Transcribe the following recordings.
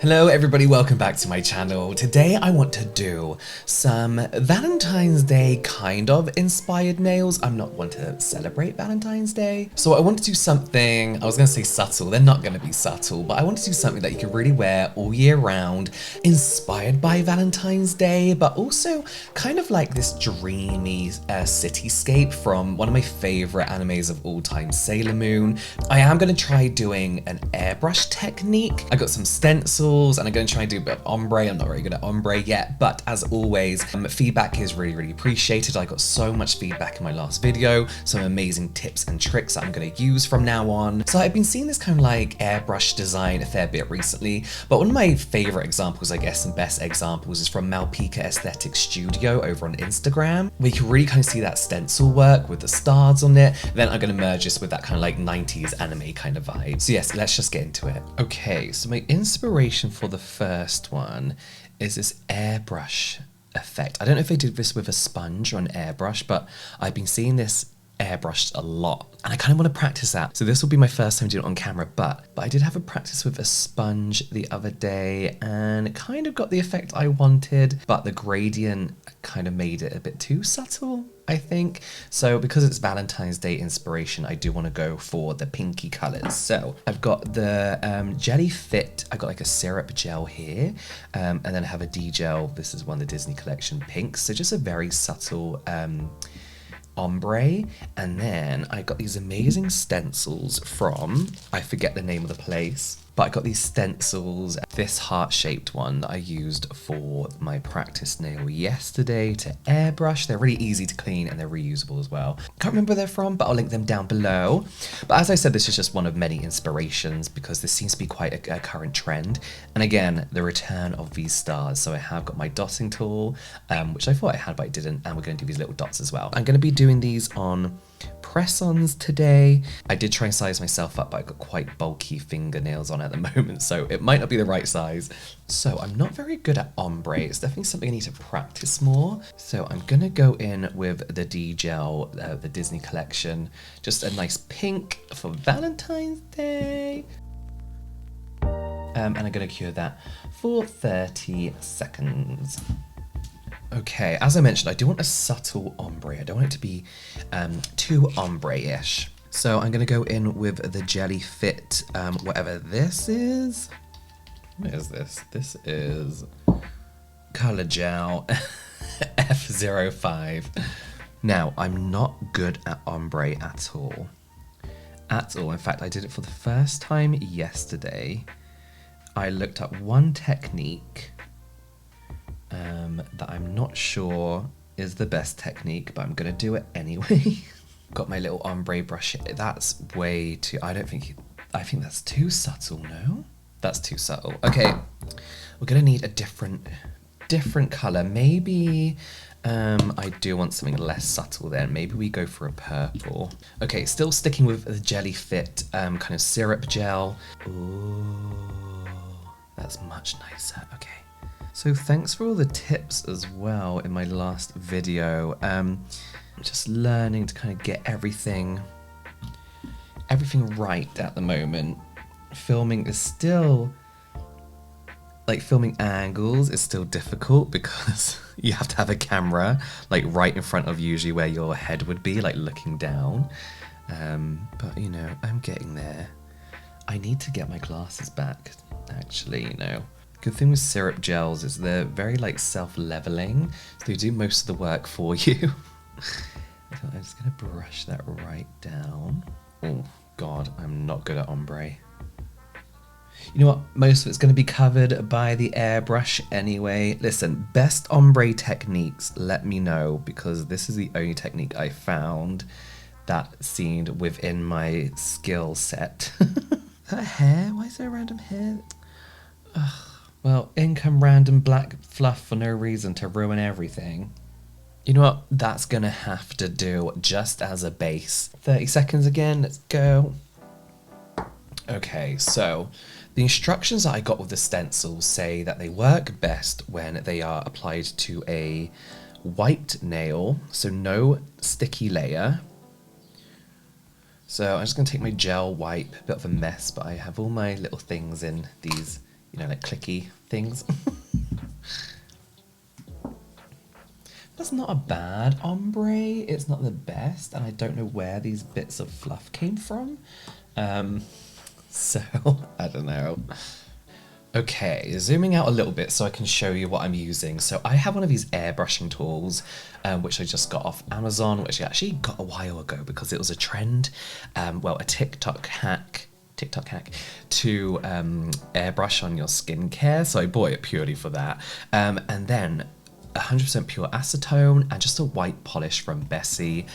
Hello everybody, welcome back to my channel. Today I want to do some Valentine's Day kind of inspired nails. I'm not one to celebrate Valentine's Day. So I want to do something, I was going to say subtle, they're not going to be subtle, but I want to do something that you can really wear all year round, inspired by Valentine's Day, but also kind of like this dreamy cityscape from one of my favorite animes of all time, Sailor Moon. I am going to try doing an airbrush technique. I got some stencils and I'm going to try and do a bit of ombre. I'm not very good at ombre yet, but as always, feedback is really appreciated. I got so much feedback in my last video, some amazing tips and tricks that I'm going to use from now on. So I've been seeing this kind of like airbrush design a fair bit recently, but one of my favorite examples, I guess, and best examples is from Malpika Aesthetic Studio over on Instagram, where you can really kind of see that stencil work with the stars on it. Then I'm going to merge this with that kind of like 90s anime kind of vibe. So yes, let's just get into it. Okay, so my inspiration for the first one is this airbrush effect. I don't know if they did this with a sponge or an airbrush, but I've been seeing this airbrushed a lot and I kind of want to practice that. So this will be my first time doing it on camera, but I did have a practice with a sponge the other day and it kind of got the effect I wanted, but the gradient kind of made it a bit too subtle, I think. So because it's Valentine's Day inspiration, I do want to go for the pinky colors. So I've got the Jelly Fit, I got like a syrup gel here, and then I have a D-gel. This is one of the Disney Collection pinks. So just a very subtle ombre. And then I got these amazing stencils from, I forget the name of the place, but I got these stencils, this heart-shaped one that I used for my practice nail yesterday to airbrush. They're really easy to clean and they're reusable as well. Can't remember where they're from, but I'll link them down below. But as I said, this is just one of many inspirations because this seems to be quite a current trend. And again, the return of these stars. So I have got my dotting tool, which I thought I had, but I didn't. And we're going to do these little dots as well. I'm going to be doing these on press-ons today. I did try and size myself up, but I got quite bulky fingernails on at the moment, so it might not be the right size. So I'm not very good at ombre. It's definitely something I need to practice more. So I'm gonna go in with the D-gel, the Disney Collection, just a nice pink for Valentine's Day. And I'm gonna cure that for 30 seconds. Okay, as I mentioned, I do want a subtle ombre. I don't want it to be too ombre-ish. So I'm going to go in with the Jelly Fit, whatever this is. What is this? This is Color Gel F05. Now, I'm not good at ombre at all. At all. In fact, I did it for the first time yesterday. I looked up one technique that I'm not sure is the best technique, but I'm gonna do it anyway. Got my little ombre brush. That's way too, I think that's too subtle, no? That's too subtle. Okay, we're gonna need a different color. Maybe I do want something less subtle then. Maybe we go for a purple. Okay, still sticking with the Jelly Fit kind of syrup gel. Ooh, that's much nicer, okay. So thanks for all the tips as well in my last video. I'm just learning to kind of get everything right at the moment. Filming is still, like filming angles is still difficult because you have to have a camera like right in front of usually where your head would be, like looking down. But you know, I'm getting there. I need to get my glasses back, actually, you know. Good thing with syrup gels is they're very like self-leveling, so they do most of the work for you. I'm just gonna brush that right down. Oh God, I'm not good at ombre. You know what, most of it's gonna be covered by the airbrush anyway. Listen, best ombre techniques, let me know, because this is the only technique I found that seemed within my skill set. That hair? Why is there a random hair? Ugh. Well, in come random black fluff for no reason to ruin everything. You know what? That's gonna have to do just as a base. 30 seconds again, let's go. Okay, so the instructions that I got with the stencils say that they work best when they are applied to a white nail, so no sticky layer. So I'm just gonna take my gel wipe, a bit of a mess, but I have all my little things in these you know, like clicky things. That's not a bad ombre. It's not the best, and I don't know where these bits of fluff came from. So, I don't know. Okay, zooming out a little bit so I can show you what I'm using. So I have one of these airbrushing tools, which I just got off Amazon, which I actually got a while ago because it was a trend, well, a TikTok hack to airbrush on your skincare. So I bought it purely for that. And then 100% pure acetone and just a white polish from Bessie.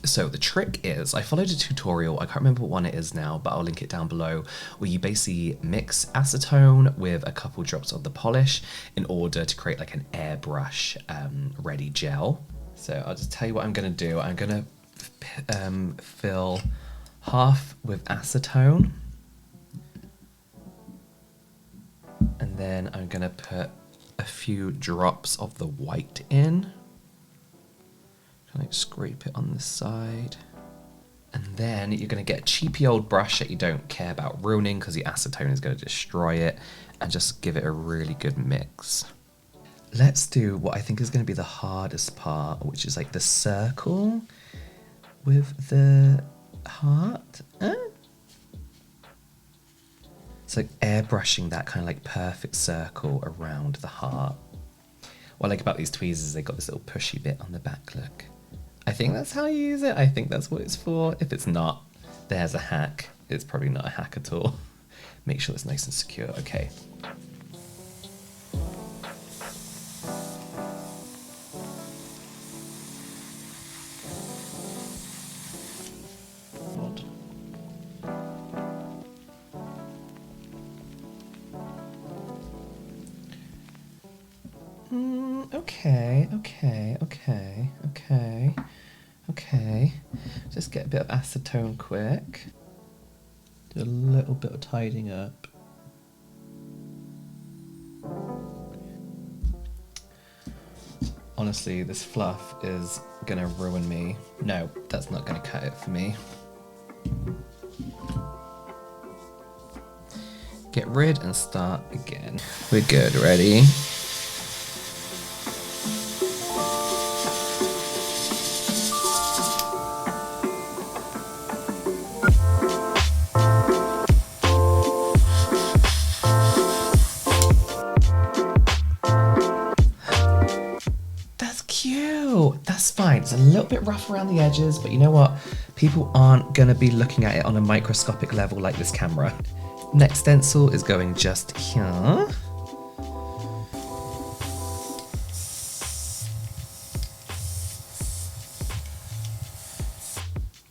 So the trick is, I followed a tutorial, I can't remember what one it is now, but I'll link it down below, where you basically mix acetone with a couple drops of the polish in order to create like an airbrush ready gel. So I'll just tell you what I'm gonna do. I'm gonna fill half with acetone, and then I'm gonna put a few drops of the white in. Kind of scrape it on the side. And then you're going to get a cheapy old brush that you don't care about ruining because the acetone is going to destroy it, and just give it a really good mix. Let's do what I think is going to be the hardest part, which is like the circle with the heart. It's like airbrushing that kind of like perfect circle around the heart. What I like about these tweezers, they got this little pushy bit on the back, look. I think that's how you use it. I think that's what it's for. If it's not, there's a hack. It's probably not a hack at all. Make sure it's nice and secure. Okay. Okay. Just get a bit of acetone quick. Do a little bit of tidying up. Honestly, this fluff is gonna ruin me. No, that's not gonna cut it for me. Get rid and start again. We're good, ready? That's fine. It's a little bit rough around the edges, but you know what? People aren't going to be looking at it on a microscopic level like this camera. Next stencil is going just here.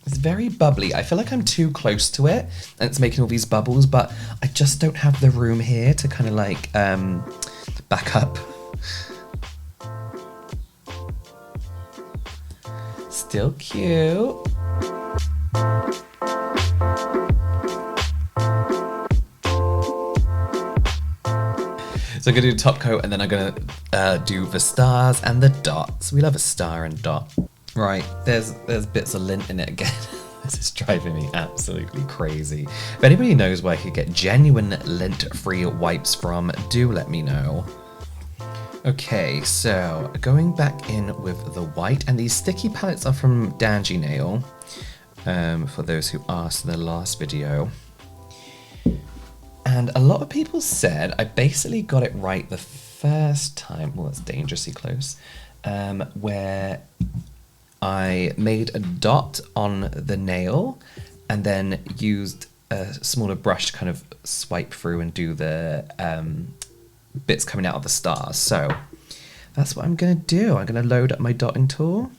It's very bubbly. I feel like I'm too close to it and it's making all these bubbles, but I just don't have the room here to kind of like back up. Still cute. So I'm gonna do the top coat and then I'm gonna do the stars and the dots. We love a star and dot. Right, there's bits of lint in it again. This is driving me absolutely crazy. If anybody knows where I could get genuine lint-free wipes from, do let me know. Okay, so going back in with the white, and these sticky palettes are from Dangy Nail, for those who asked in the last video. And a lot of people said I basically got it right the first time, well, that's dangerously close, where I made a dot on the nail and then used a smaller brush to kind of swipe through and do the bits coming out of the stars. So that's what I'm gonna do. I'm gonna load up my dotting tool.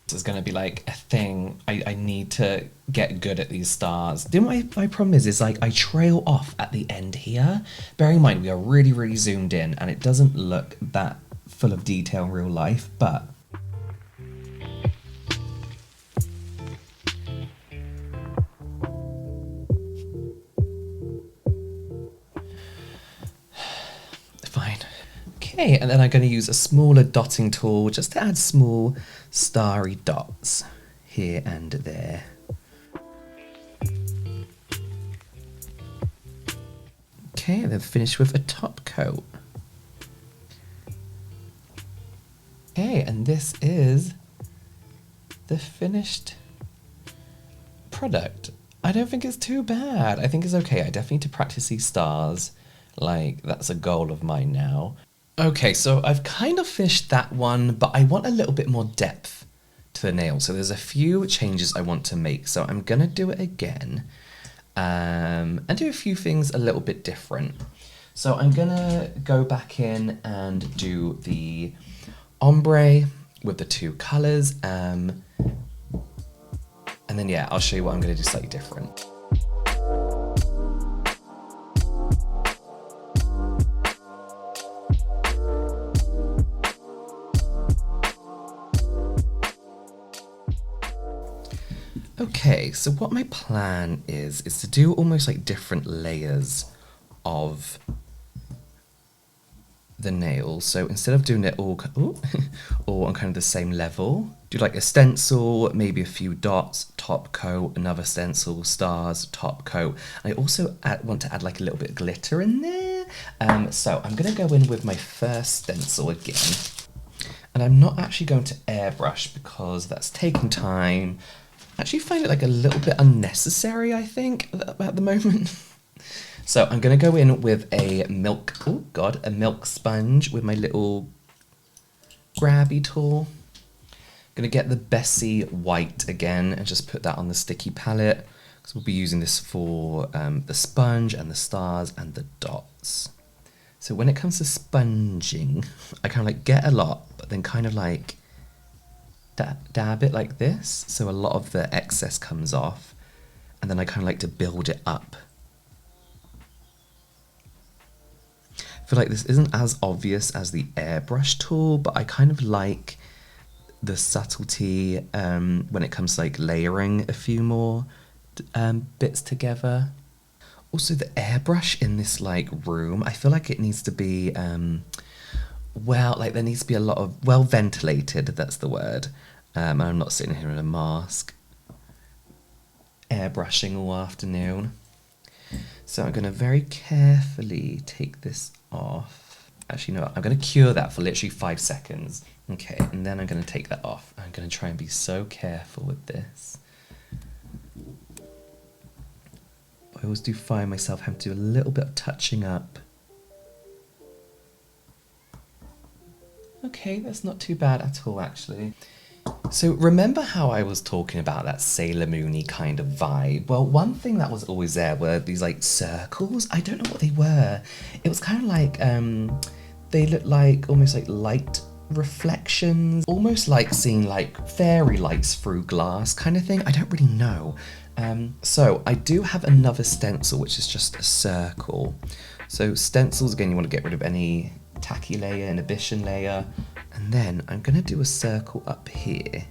This is gonna be like a thing. I need to get good at these stars. My problem is like I trail off at the end here. Bearing in mind we are really, really zoomed in and it doesn't look that full of detail in real life, but Okay, and then I'm going to use a smaller dotting tool just to add small starry dots here and there. Okay, and then finish with a top coat. Okay, and this is the finished product. I don't think it's too bad. I think it's okay. I definitely need to practice these stars. Like, that's a goal of mine now. Okay, so I've kind of finished that one, but I want a little bit more depth to the nail. So there's a few changes I want to make. So I'm going to do it again and do a few things a little bit different. So I'm going to go back in and do the ombre with the two colours. And then, yeah, I'll show you what I'm going to do slightly different. Okay, so what my plan is to do almost like different layers of the nail. So instead of doing it all, all on kind of the same level, do like a stencil, maybe a few dots, top coat, another stencil, stars, top coat. I also want to add like a little bit of glitter in there. So I'm going to go in with my first stencil again. And I'm not actually going to airbrush because that's taking time. I actually find it like a little bit unnecessary, I think, at the moment. So I'm going to go in with a milk sponge with my little grabby tool. I'm going to get the Bessie white again and just put that on the sticky palette, because we'll be using this for the sponge and the stars and the dots. So when it comes to sponging, I kind of like get a lot, but then kind of like dab it like this, so a lot of the excess comes off, and then I kind of like to build it up. I feel like this isn't as obvious as the airbrush tool, but I kind of like the subtlety when it comes to like layering a few more bits together. Also, the airbrush in this like room, I feel like it needs to be well, like there needs to be a lot of well ventilated, that's the word. And I'm not sitting here in a mask airbrushing all afternoon. So I'm going to very carefully take this off. Actually, no, I'm going to cure that for literally 5 seconds. Okay, and then I'm going to take that off. I'm going to try and be so careful with this. I always do find myself having to do a little bit of touching up. Okay, that's not too bad at all, actually. So remember how I was talking about that Sailor Moon-y kind of vibe? Well, one thing that was always there were these like circles. I don't know what they were. It was kind of like, they looked like almost like light reflections, almost like seeing like fairy lights through glass kind of thing. I don't really know. So I do have another stencil, which is just a circle. So stencils, again, you want to get rid of any tacky layer, inhibition layer, and then I'm going to do a circle up here,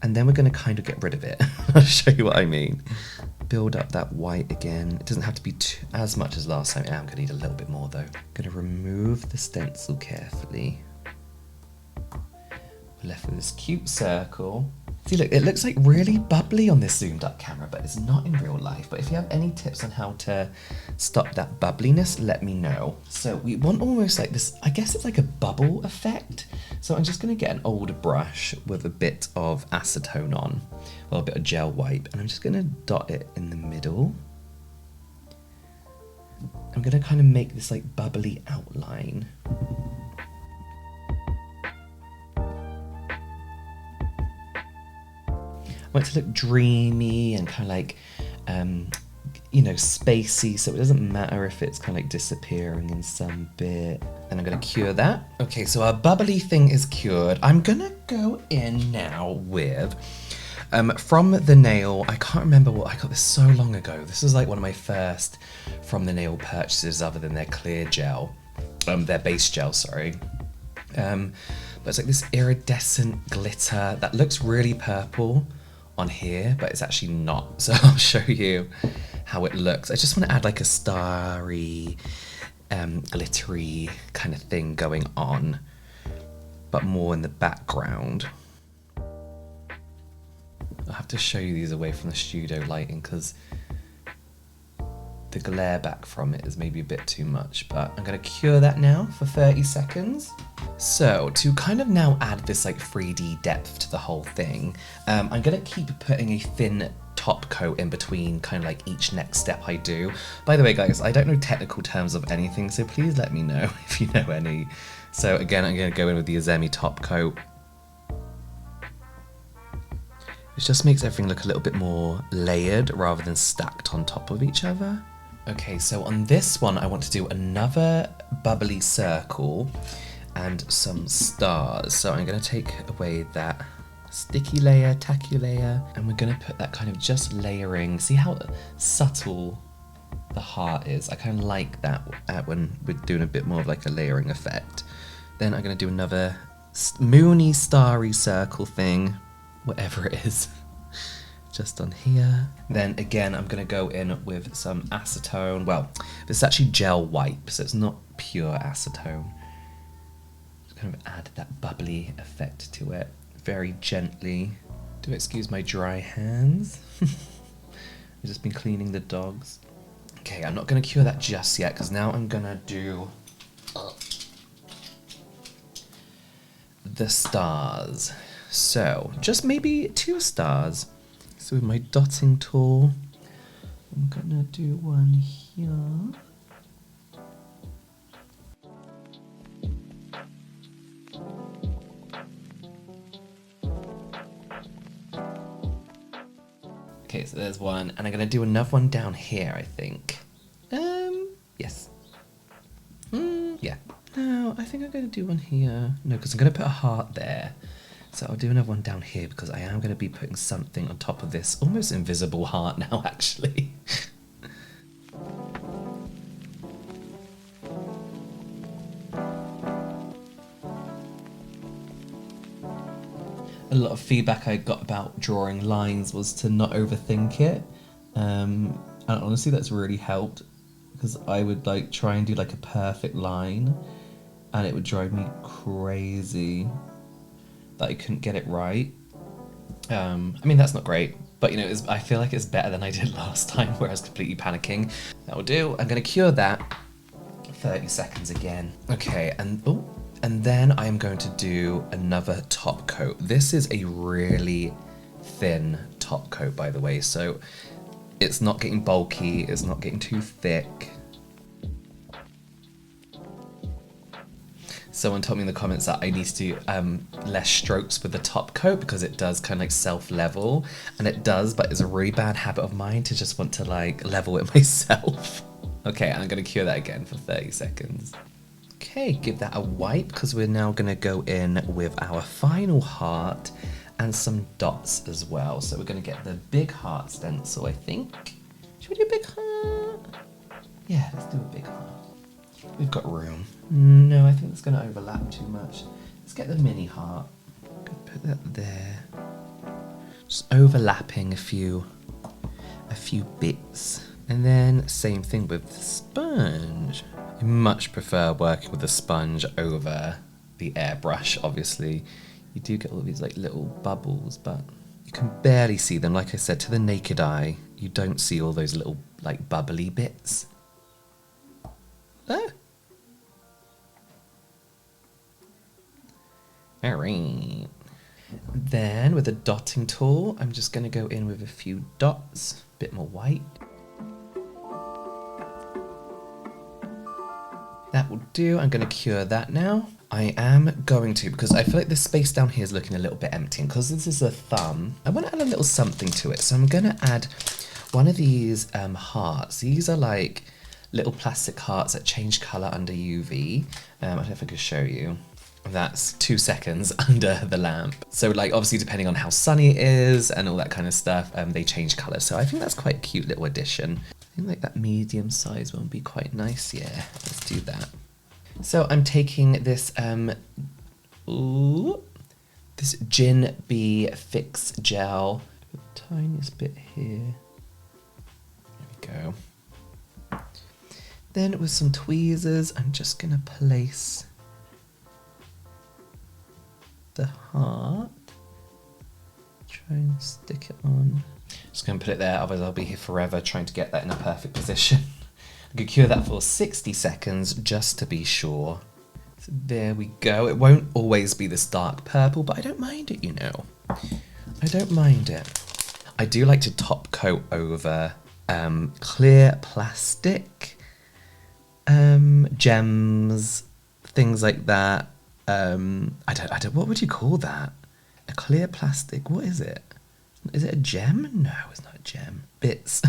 and then we're going to kind of get rid of it. I'll show you what I mean. Build up that white again. It doesn't have to be as much as last time. I'm going to need a little bit more though. I'm going to remove the stencil carefully. We're left with this cute circle. See, look, it looks like really bubbly on this zoomed up camera, but it's not in real life. But if you have any tips on how to stop that bubbliness, let me know. So we want almost like this, I guess it's like a bubble effect. So I'm just going to get an older brush with a bit of acetone on, well, a bit of gel wipe, and I'm just going to dot it in the middle. I'm going to kind of make this like bubbly outline. I want it to look dreamy and kind of like, you know, spacey, so it doesn't matter if it's kind of like disappearing in some bit. And I'm going to cure that. Okay, so our bubbly thing is cured. I'm going to go in now with, from the nail, I can't remember what, I got this so long ago. This was like one of my first from the nail purchases other than their clear gel, their base gel, sorry. But it's like this iridescent glitter that looks really purple on here, but it's actually not. So I'll show you how it looks. I just want to add like a starry glittery kind of thing going on, but more in the background. I'll have to show you these away from the studio lighting because the glare back from it is maybe a bit too much, but I'm gonna cure that now for 30 seconds. So to kind of now add this like 3D depth to the whole thing, I'm gonna keep putting a thin top coat in between kind of like each next step I do. By the way guys, I don't know technical terms of anything, so please let me know if you know any. So again, I'm gonna go in with the Izemi top coat. It just makes everything look a little bit more layered rather than stacked on top of each other. Okay, so on this one, I want to do another bubbly circle and some stars. So I'm gonna take away that sticky layer, tacky layer, and we're gonna put that kind of just layering. See how subtle the heart is? I kind of like that when we're doing a bit more of like a layering effect. Then I'm gonna do another moony starry circle thing, whatever it is. Just on here. Then again, I'm gonna go in with some acetone. Well, this is actually gel wipe, so it's not pure acetone. Just kind of add that bubbly effect to it, very gently. Do excuse my dry hands. I've just been cleaning the dogs. Okay, I'm not gonna cure that just yet, because now I'm gonna do the stars. So, just maybe 2 stars. So with my dotting tool, I'm gonna do one here. Okay, so there's one, and I'm gonna do another one down here, I think. Yes. Yeah. No, I think I'm gonna do one here. No, because I'm gonna put a heart there. So I'll do another one down here because I am going to be putting something on top of this almost invisible heart now, actually. A lot of feedback I got about drawing lines was to not overthink it. And honestly, that's really helped because I would like try and do like a perfect line and it would drive me crazy that I couldn't get it right. I mean, that's not great, but you know, I feel like it's better than I did last time where I was completely panicking. That will do. I'm gonna cure that. 30 seconds again. Okay, and then I am going to do another top coat. This is a really thin top coat, by the way, so it's not getting bulky, it's not getting too thick. Someone told me in the comments that I need to do less strokes with the top coat because it does kind of like self-level, and it does, but it's a really bad habit of mine to just want to like level it myself. Okay, I'm gonna cure that again for 30 seconds. Okay, give that a wipe because we're now gonna go in with our final heart and some dots as well. So we're gonna get the big heart stencil, I think. Should we do a big heart? Yeah, let's do a big heart. We've got room. No, I think it's going to overlap too much. Let's get the mini heart. Put that there. Just overlapping a few bits. And then same thing with the sponge. I much prefer working with the sponge over the airbrush, obviously. You do get all these like little bubbles, but you can barely see them. Like I said, to the naked eye, you don't see all those little like bubbly bits. Ah. Alright. Then with a dotting tool, I'm just going to go in with a few dots, a bit more white. That will do. I'm going to cure that now. I am going to, because I feel like this space down here is looking a little bit empty, and because this is a thumb, I want to add a little something to it. So I'm going to add one of these hearts. These are like little plastic hearts that change colour under UV. I don't know if I could show you. That's 2 seconds under the lamp. So like obviously depending on how sunny it is and all that kind of stuff, they change colour. So I think that's quite a cute little addition. I think like that medium size one would be quite nice. Yeah, let's do that. So I'm taking this this Gin Bee Fix Gel. The tiniest bit here. There we go. Then with some tweezers, I'm just gonna place the heart. Try and stick it on. Just gonna put it there, otherwise I'll be here forever trying to get that in a perfect position. I could cure that for 60 seconds just to be sure. So there we go. It won't always be this dark purple, but I don't mind it, you know. I don't mind it. I do like to top coat over clear plastic, gems, things like that. I don't, what would you call that? A clear plastic, what is it? Is it a gem? No, it's not a gem. Bits.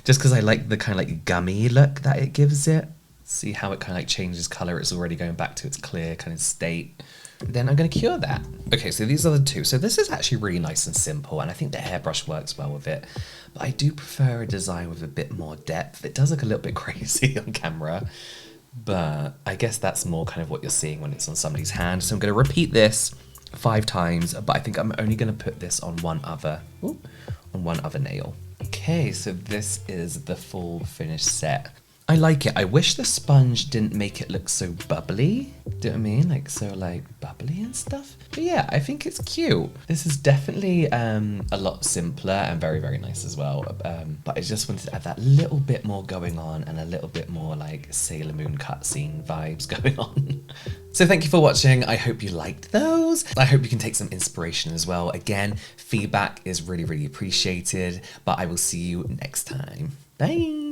Just because I like the kind of like gummy look that it gives it. See how it kind of like changes color. It's already going back to its clear kind of state. Then I'm going to cure that. Okay, so these are the two. So this is actually really nice and simple, and I think the hairbrush works well with it. But I do prefer a design with a bit more depth. It does look a little bit crazy on camera, but I guess that's more kind of what you're seeing when it's on somebody's hand. So I'm going to repeat this 5 times, but I think I'm only going to put this on one other nail. Okay, so this is the full finished set. I like it. I wish the sponge didn't make it look so bubbly. Do you know what I mean? Like so like bubbly and stuff. But yeah, I think it's cute. This is definitely a lot simpler and very, very nice as well. But I just wanted to add that little bit more going on and a little bit more like Sailor Moon cutscene vibes going on. So thank you for watching. I hope you liked those. I hope you can take some inspiration as well. Again, feedback is really, really appreciated, but I will see you next time. Bye.